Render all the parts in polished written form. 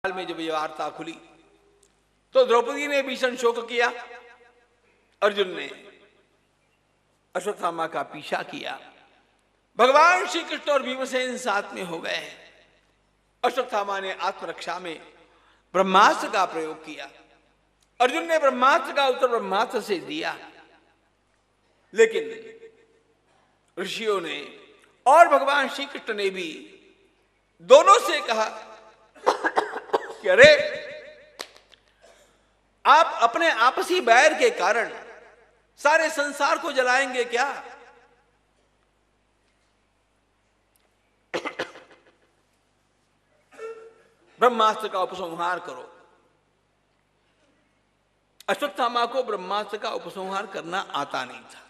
में जब ये वार्ता खुली तो द्रौपदी ने भीषण शोक किया। अर्जुन ने अश्वत्थामा का पीछा किया। भगवान श्री कृष्ण और भीमसेन साथ में हो गए हैं। अश्वत्थामा ने आत्मरक्षा में ब्रह्मास्त्र का प्रयोग किया। अर्जुन ने ब्रह्मास्त्र का उत्तर ब्रह्मास्त्र से दिया, लेकिन ऋषियों ने और भगवान श्री कृष्ण ने भी दोनों से कहा कि अरे, आप अपने आपसी बैर के कारण सारे संसार को जलाएंगे क्या? ब्रह्मास्त्र का उपसंहार करो। अश्वत्थामा को ब्रह्मास्त्र का उपसंहार करना आता नहीं था।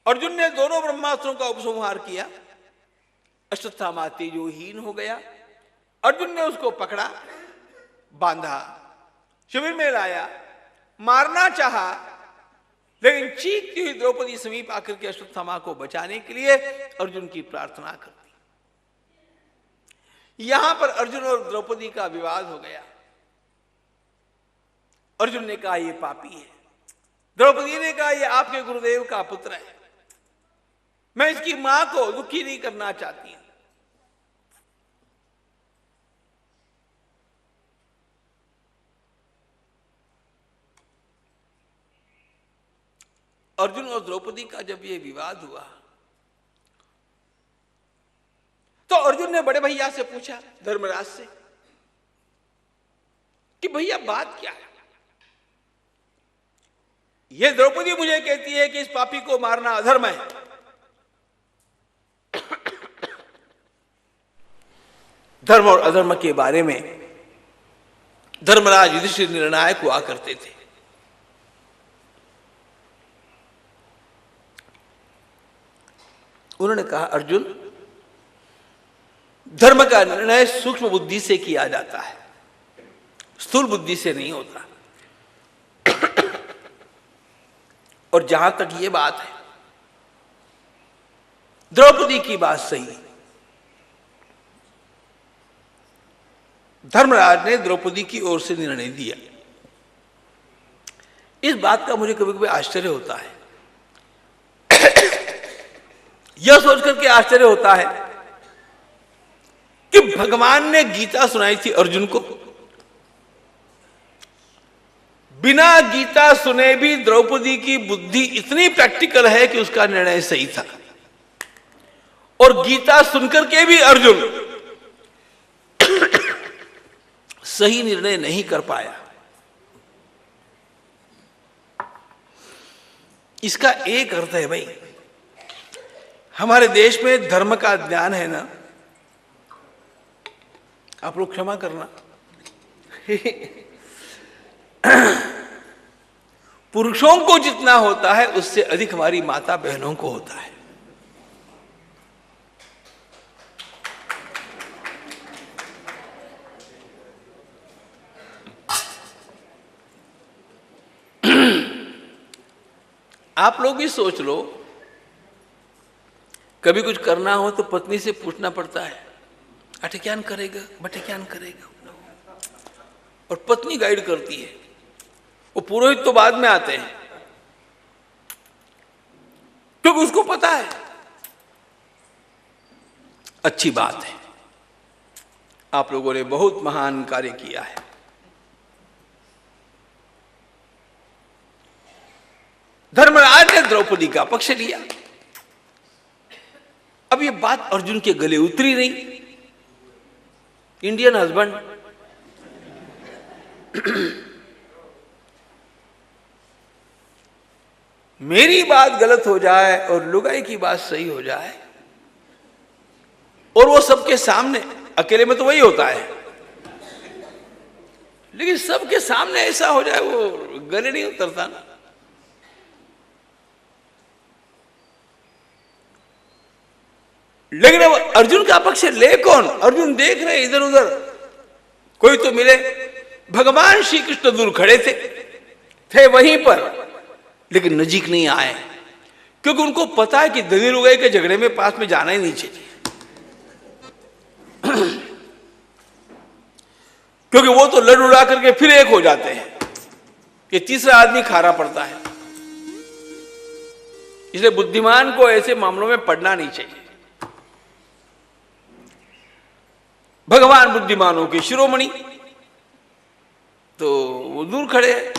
अर्जुन ने दोनों ब्रह्मास्त्रों का उपसंहार किया। अश्वत्थामा तेजोहीन हो गया। अर्जुन ने उसको पकड़ा, बांधा, शिविर में लाया, मारना चाहा, लेकिन चीखती हुई द्रौपदी समीप आकर के अश्वत्थामा को बचाने के लिए अर्जुन की प्रार्थना कर दी। यहां पर अर्जुन और द्रौपदी का विवाद हो गया। अर्जुन ने कहा यह पापी है, द्रौपदी ने कहा यह आपके गुरुदेव का पुत्र है, मैं इसकी मां को दुखी नहीं करना चाहती। अर्जुन और द्रौपदी का जब यह विवाद हुआ तो अर्जुन ने बड़े भैया से पूछा, धर्मराज से, कि भैया बात क्या है? यह द्रौपदी मुझे कहती है कि इस पापी को मारना अधर्म है। धर्म और अधर्म के बारे में धर्मराज युधिष्ठिर निर्णायक हुआ करते थे। उन्होंने कहा, अर्जुन, धर्म का निर्णय सूक्ष्म बुद्धि से किया जाता है, स्थूल बुद्धि से नहीं होता। और जहां तक ये बात है, द्रौपदी की बात सही। धर्मराज ने द्रौपदी की ओर से निर्णय दिया। इस बात का मुझे कभी कभी आश्चर्य होता है। यह सोचकर के आश्चर्य होता है कि भगवान ने गीता सुनाई थी अर्जुन को। बिना गीता सुने भी द्रौपदी की बुद्धि इतनी प्रैक्टिकल है कि उसका निर्णय सही था। और गीता सुनकर के भी अर्जुन सही निर्णय नहीं कर पाया। इसका एक अर्थ है, भाई, हमारे देश में धर्म का ज्ञान है ना, आप लोग क्षमा करना, पुरुषों को जितना होता है उससे अधिक हमारी माता बहनों को होता है। आप लोग भी सोच लो, कभी कुछ करना हो तो पत्नी से पूछना पड़ता है, अटे क्या करेगा, बटे क्या करेगा, और पत्नी गाइड करती है। वो पुरोहित तो बाद में आते हैं, क्योंकि उसको पता है। अच्छी बात है, आप लोगों ने बहुत महान कार्य किया है। धर्मराज ने द्रौपदी का पक्ष लिया। अब ये बात अर्जुन के गले उतरी नहीं। इंडियन हस्बैंड, मेरी बात गलत हो जाए और लुगाई की बात सही हो जाए, और वो सबके सामने, अकेले में तो वही होता है, लेकिन सबके सामने ऐसा हो जाए, वो गले नहीं उतरता ना। लेकिन अब अर्जुन का पक्ष ले कौन? अर्जुन देख रहे इधर उधर, कोई तो मिले। भगवान श्री कृष्ण दूर खड़े थे वहीं पर, लेकिन नजीक नहीं आए, क्योंकि उनको पता है कि धनी लुगाई के झगड़े में पास में जाना ही नहीं चाहिए। क्योंकि वो तो लड़ उड़ा करके फिर एक हो जाते हैं, ये तीसरा आदमी खारा पड़ता है। इसलिए बुद्धिमान को ऐसे मामलों में पड़ना नहीं चाहिए। भगवान बुद्धिमानों के शिरोमणि, तो वो दूर खड़े हैं।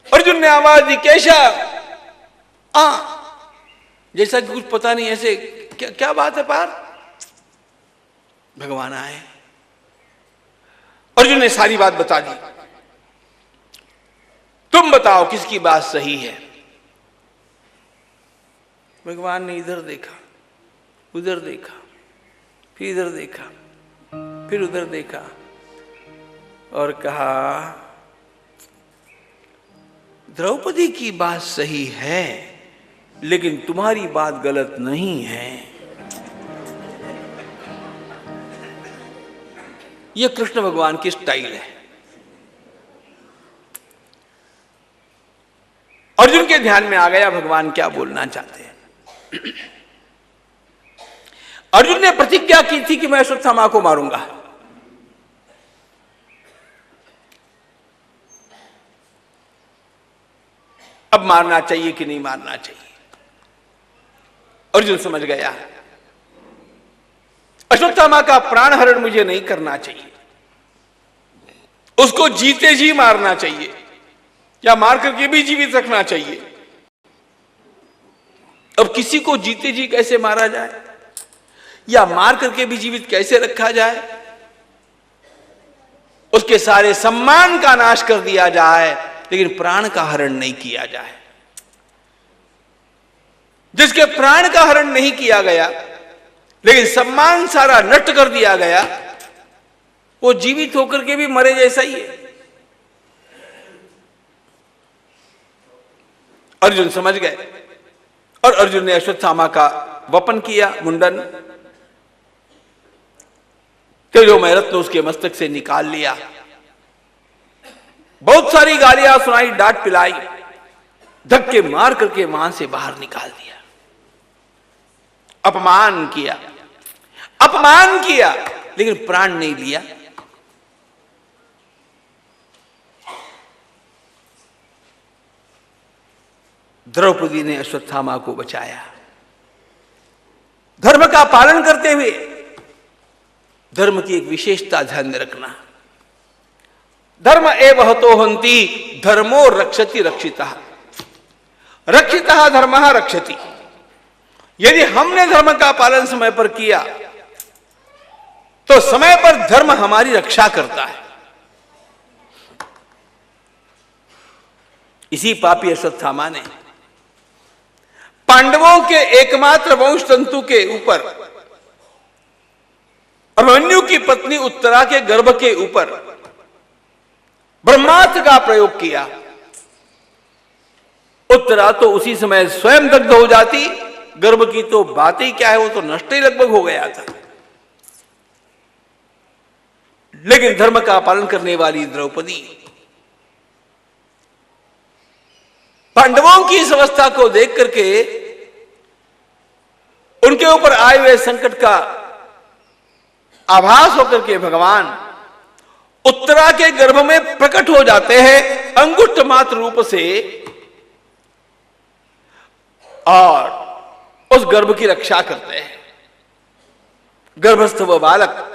अर्जुन ने आवाज दी, केशव आ, जैसा कि कुछ पता नहीं, ऐसे क्या क्या बात है पार। भगवान आए, अर्जुन ने सारी बात बता दी। तुम बताओ किसकी बात सही है। भगवान ने इधर देखा, उधर देखा, फिर इधर देखा, फिर उधर देखा और कहा, द्रौपदी की बात सही है, लेकिन तुम्हारी बात गलत नहीं है। यह कृष्ण भगवान की स्टाइल है। अर्जुन के ध्यान में आ गया भगवान क्या बोलना चाहते हैं। अर्जुन ने प्रतिज्ञा की थी कि मैं अश्वत्थामा को मारूंगा। अब मारना चाहिए कि नहीं मारना चाहिए। अर्जुन समझ गया अश्वत्थामा का प्राण हरण मुझे नहीं करना चाहिए, उसको जीते जी मारना चाहिए या मार करके भी जीवित रखना चाहिए। अब किसी को जीते जी कैसे मारा जाए या मार करके भी जीवित कैसे रखा जाए, उसके सारे सम्मान का नाश कर दिया जाए लेकिन प्राण का हरण नहीं किया जाए। जिसके प्राण का हरण नहीं किया गया लेकिन सम्मान सारा नष्ट कर दिया गया, वो जीवित होकर के भी मरे जैसा ही है। अर्जुन समझ गए और अर्जुन ने अश्वत्थामा का वपन किया, मुंडन, तेजोमय रत्न उसके मस्तक से निकाल लिया। बहुत सारी गालियां सुनाई, डांट पिलाई, धक्के मार करके वहां से बाहर निकाल दिया। अपमान किया, अपमान किया, लेकिन प्राण नहीं लिया। द्रौपदी ने अश्वत्थामा को बचाया। धर्म का पालन करते हुए, धर्म की एक विशेषता ध्यान में रखना, धर्म एव हतो हन्ति धर्मो रक्षति रक्षितः, रक्षितः धर्मः रक्षति। यदि हमने धर्म का पालन समय पर किया तो समय पर धर्म हमारी रक्षा करता है। इसी पापी अश्वत्थामा ने पांडवों के एकमात्र वंश तंतु के ऊपर, अभिमन्यु की पत्नी उत्तरा के गर्भ के ऊपर ब्रह्मास्त्र का प्रयोग किया। उत्तरा तो उसी समय स्वयं दग्ध हो जाती, गर्भ की तो बात ही क्या है, वो तो नष्ट ही लगभग हो गया था। लेकिन धर्म का पालन करने वाली द्रौपदी पांडवों की इस अवस्था को देख करके, उनके ऊपर आए हुए संकट का आभास होकर के भगवान उत्तरा के गर्भ में प्रकट हो जाते हैं अंगुष्ठ मात्र रूप से, और उस गर्भ की रक्षा करते हैं। गर्भस्थ वह बालक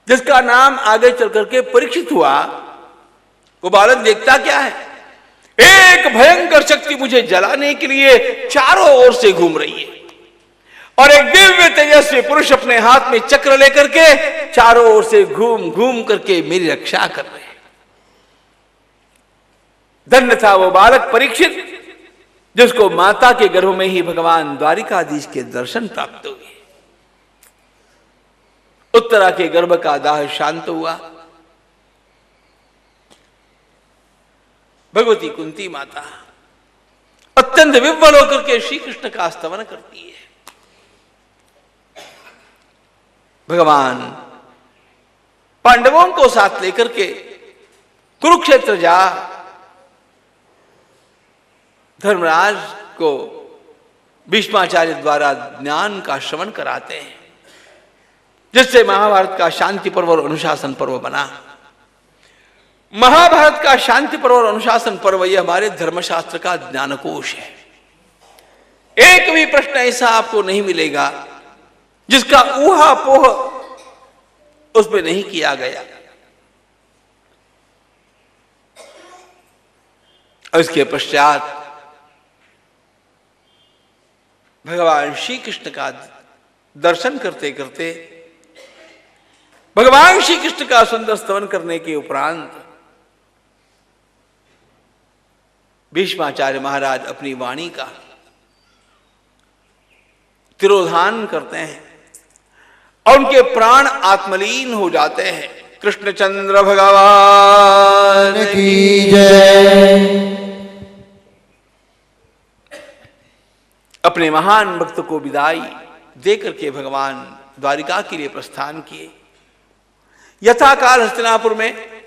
जिसका नाम आगे चल करके परीक्षित हुआ, वो बालक देखता क्या है, एक भयंकर शक्ति मुझे जलाने के लिए चारों ओर से घूम रही है और एक दिव्य तेजस्वी पुरुष अपने हाथ में चक्र लेकर के चारों ओर से घूम घूम करके मेरी रक्षा कर रहे हैं। धन्य था वो बालक परीक्षित जिसको माता के गर्भ में ही भगवान द्वारिकाधीश के दर्शन प्राप्त हुए। उत्तरा के गर्भ का दाह शांत हुआ। भगवती कुंती माता अत्यंत विह्वल होकर के श्री कृष्ण का स्तवन करती है। भगवान पांडवों को साथ लेकर के कुरुक्षेत्र जा, धर्मराज को भीष्माचार्य द्वारा ज्ञान का श्रवण कराते हैं, जिससे महाभारत का शांति पर्व और अनुशासन पर्व बना। महाभारत का शांति पर्व और अनुशासन पर्व यह हमारे धर्मशास्त्र का ज्ञानकोश है। एक भी प्रश्न ऐसा आपको नहीं मिलेगा जिसका ऊहापोह उसमें नहीं किया गया। और इसके पश्चात भगवान श्री कृष्ण का दर्शन करते करते, भगवान श्री कृष्ण का सुंदर स्तवन करने के उपरांत भीष्माचार्य महाराज अपनी वाणी का तिरोधान करते हैं और उनके प्राण आत्मलीन हो जाते हैं। कृष्णचंद्र भगवान की जय। अपने महान भक्त को विदाई देकर के भगवान द्वारिका के लिए प्रस्थान किए। यथाकाल हस्तिनापुर में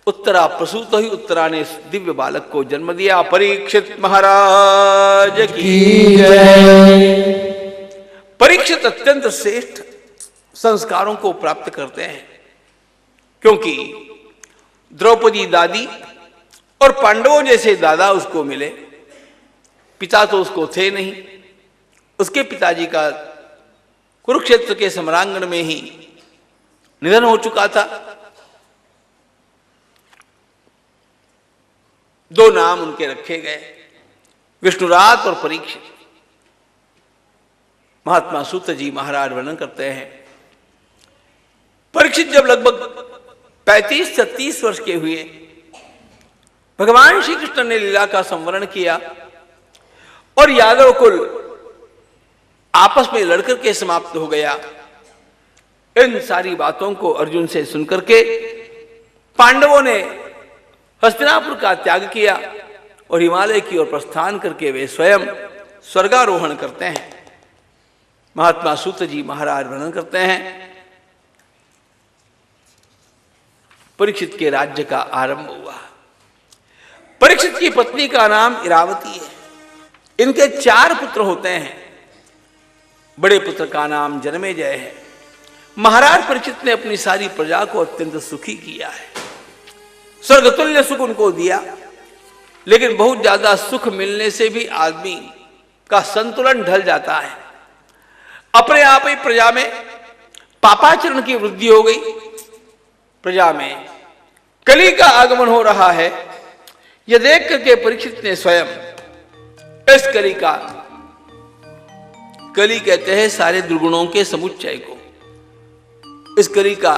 उत्तरा प्रसूत ही उत्तरा ने दिव्य बालक को जन्म दिया। परीक्षित महाराज की जय। परीक्षित अत्यंत श्रेष्ठ संस्कारों को प्राप्त करते हैं, क्योंकि द्रौपदी दादी और पांडवों जैसे दादा उसको मिले। पिता तो उसको थे नहीं, उसके पिताजी का कुरुक्षेत्र के सम्रांगण में ही निधन हो चुका था। दो नाम उनके रखे गए, विष्णुरात और परीक्षित। महात्मा सूत जी महाराज वर्णन करते हैं, परीक्षित जब लगभग 35-36 वर्ष के हुए, भगवान श्री कृष्ण ने लीला का संवरण किया और यादव कुल आपस में लड़कर के समाप्त हो गया। इन सारी बातों को अर्जुन से सुनकर के पांडवों ने हस्तिनापुर का त्याग किया और हिमालय की ओर प्रस्थान करके वे स्वयं स्वर्गारोहण करते हैं। महात्मा सूत जी महाराज वर्णन करते हैं, परीक्षित के राज्य का आरंभ हुआ। परीक्षित की पत्नी का नाम इरावती है। इनके 4 पुत्र होते हैं। बड़े पुत्र का नाम जन्मेजय है। महाराज परीक्षित ने अपनी सारी प्रजा को अत्यंत सुखी किया है। स्वर्गतुल्य सुख उनको दिया, लेकिन बहुत ज्यादा सुख मिलने से भी आदमी का संतुलन ढल जाता है। अपने आप ही प्रजा में पापाचरण की वृद्धि हो गई। प्रजा में कली का आगमन हो रहा है, यह देख करके परीक्षित ने स्वयं इस कली कहते हैं सारे दुर्गुणों के समुच्चय को, इस कली का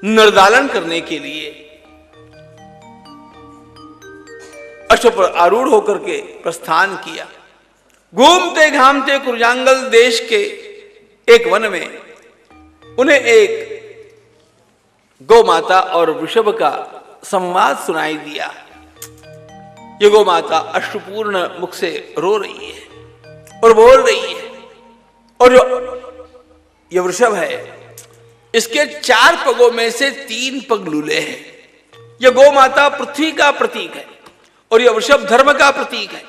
निर्दालन करने के लिए अश्व पर आरूढ़ होकर के प्रस्थान किया। घूमते घामते कुरजांगल देश के एक वन में उन्हें एक गौ माता और वृषभ का संवाद सुनाई दिया। ये गौ माता अश्रुपूर्ण मुख से रो रही है और बोल रही है, और जो ये वृषभ है इसके 4 पगों में से 3 पग लूले हैं। यह गौ माता पृथ्वी का प्रतीक है और यह वृषभ धर्म का प्रतीक है।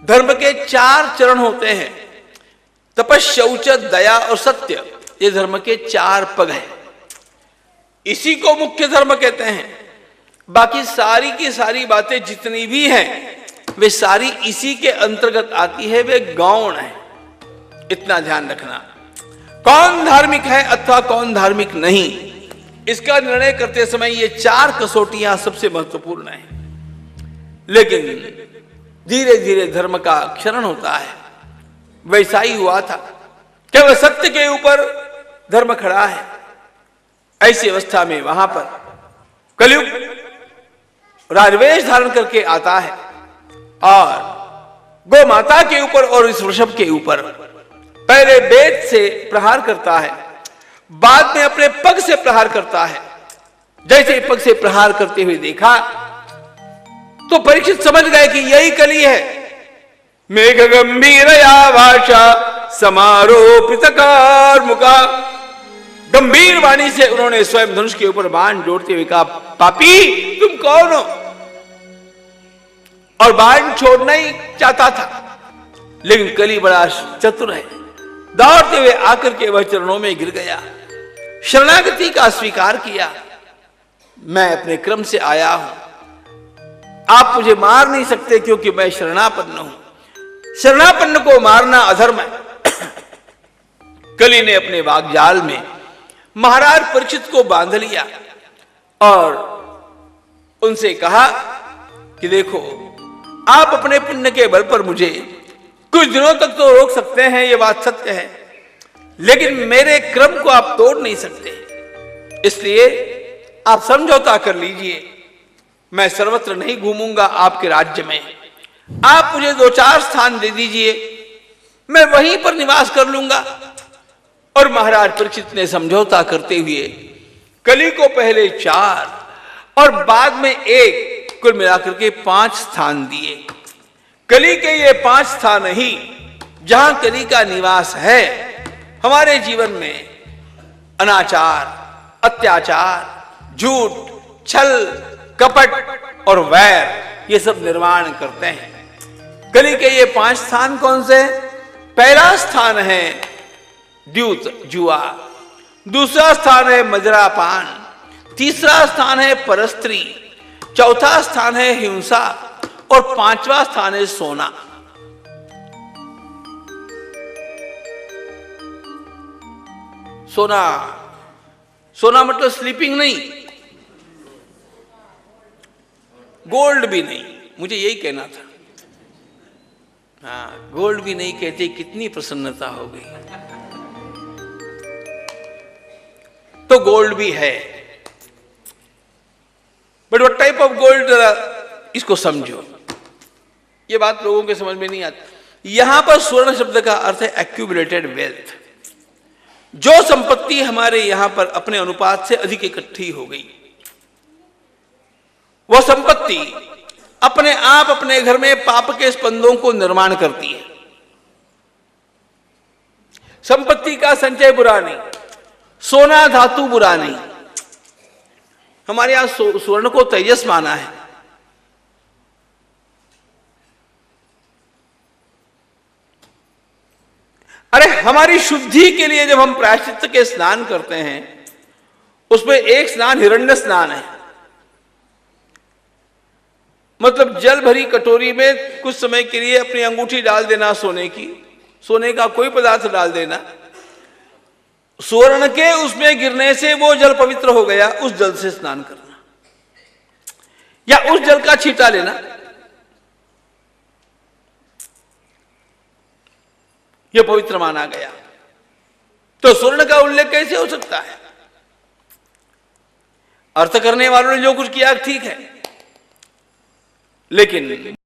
धर्म के 4 चरण होते हैं, तपस्, शौच, दया और सत्य। ये धर्म के 4 पग हैं। इसी को मुख्य धर्म कहते हैं। बाकी सारी की सारी बातें जितनी भी हैं वे सारी इसी के अंतर्गत आती है, वे गौण है। इतना ध्यान रखना, कौन धार्मिक है अथवा कौन धार्मिक नहीं, इसका निर्णय करते समय ये 4 कसौटियां सबसे महत्वपूर्ण है। लेकिन धीरे धीरे धर्म का क्षरण होता है। वैसा ही हुआ था, केवल सत्य के ऊपर धर्म खड़ा है। ऐसी अवस्था में वहां पर कलयुग राजवेश धारण करके आता है और गौ माता के ऊपर और इस वृषभ के ऊपर पहले वेद से प्रहार करता है, बाद में अपने पग से प्रहार करता है। जैसे पग से प्रहार करते हुए देखा तो परीक्षित समझ गए कि यही कली है। मेघ गंभीर भाषा समारोपित कार्मुका। गंभीर वाणी से उन्होंने स्वयं धनुष के ऊपर बाण जोड़ते हुए कहा, पापी तुम कौन हो? और बाण छोड़ना ही चाहता था, लेकिन कली बड़ा चतुर है। दौड़ते हुए आकर के वह चरणों में गिर गया, शरणागति का स्वीकार किया मैं अपने क्रम से आया हूं, आप मुझे मार नहीं सकते क्योंकि मैं शरणापन्न हूं। शरणापन्न को मारना अधर्म है। कली ने अपने वाग्जाल में महाराज परीक्षित को बांध लिया और उनसे कहा कि देखो, आप अपने पुण्य के बल पर मुझे कुछ दिनों तक तो रोक सकते हैं, ये बात सत्य है, लेकिन मेरे क्रम को आप तोड़ नहीं सकते। इसलिए आप समझौता कर लीजिए, मैं सर्वत्र नहीं घूमूंगा आपके राज्य में, आप मुझे 2-4 स्थान दे दीजिए, मैं वहीं पर निवास कर लूंगा। और महाराज परीक्षित ने समझौता करते हुए कली को पहले 4 और बाद में 1, कुल मिलाकर के 5 स्थान दिए। कली के ये 5 स्थान ही जहां कली का निवास है, हमारे जीवन में अनाचार, अत्याचार, झूठ, छल, कपट और वैर ये सब निर्माण करते हैं। कली के ये 5 स्थान कौन से? पहला स्थान है द्यूत, जुआ, दूसरा स्थान है मदिरापान, तीसरा स्थान है परस्त्री, चौथा स्थान है हिंसा और 5वां स्थान है सोना। सोना, सोना मतलब स्लीपिंग नहीं, गोल्ड भी नहीं, मुझे यही कहना था। हाँ, गोल्ड भी नहीं कहते, कितनी प्रसन्नता हो गई। तो गोल्ड भी है, but what type of gold, इसको समझो। ये बात लोगों के समझ में नहीं आती। यहां पर स्वर्ण शब्द का अर्थ है एक्यूमुलेटेड वेल्थ। जो संपत्ति हमारे यहां पर अपने अनुपात से अधिक इकट्ठी हो गई, वह संपत्ति अपने आप अपने घर में पाप के स्पंदों को निर्माण करती है। संपत्ति का संचय बुरा नहीं, सोना धातु बुरा नहीं। हमारे यहां स्वर्ण को तेजस माना है। अरे हमारी शुद्धि के लिए जब हम प्रायश्चित्त के स्नान करते हैं, उसमें एक स्नान हिरण्य स्नान है। मतलब जल भरी कटोरी में कुछ समय के लिए अपनी अंगूठी डाल देना सोने की, सोने का कोई पदार्थ डाल देना, स्वर्ण के उसमें गिरने से वो जल पवित्र हो गया, उस जल से स्नान करना या उस जल का छींटा लेना, यह पवित्र माना गया। तो स्वर्ण का उल्लेख कैसे हो सकता है? अर्थ करने वालों ने जो कुछ किया ठीक है, लेकिन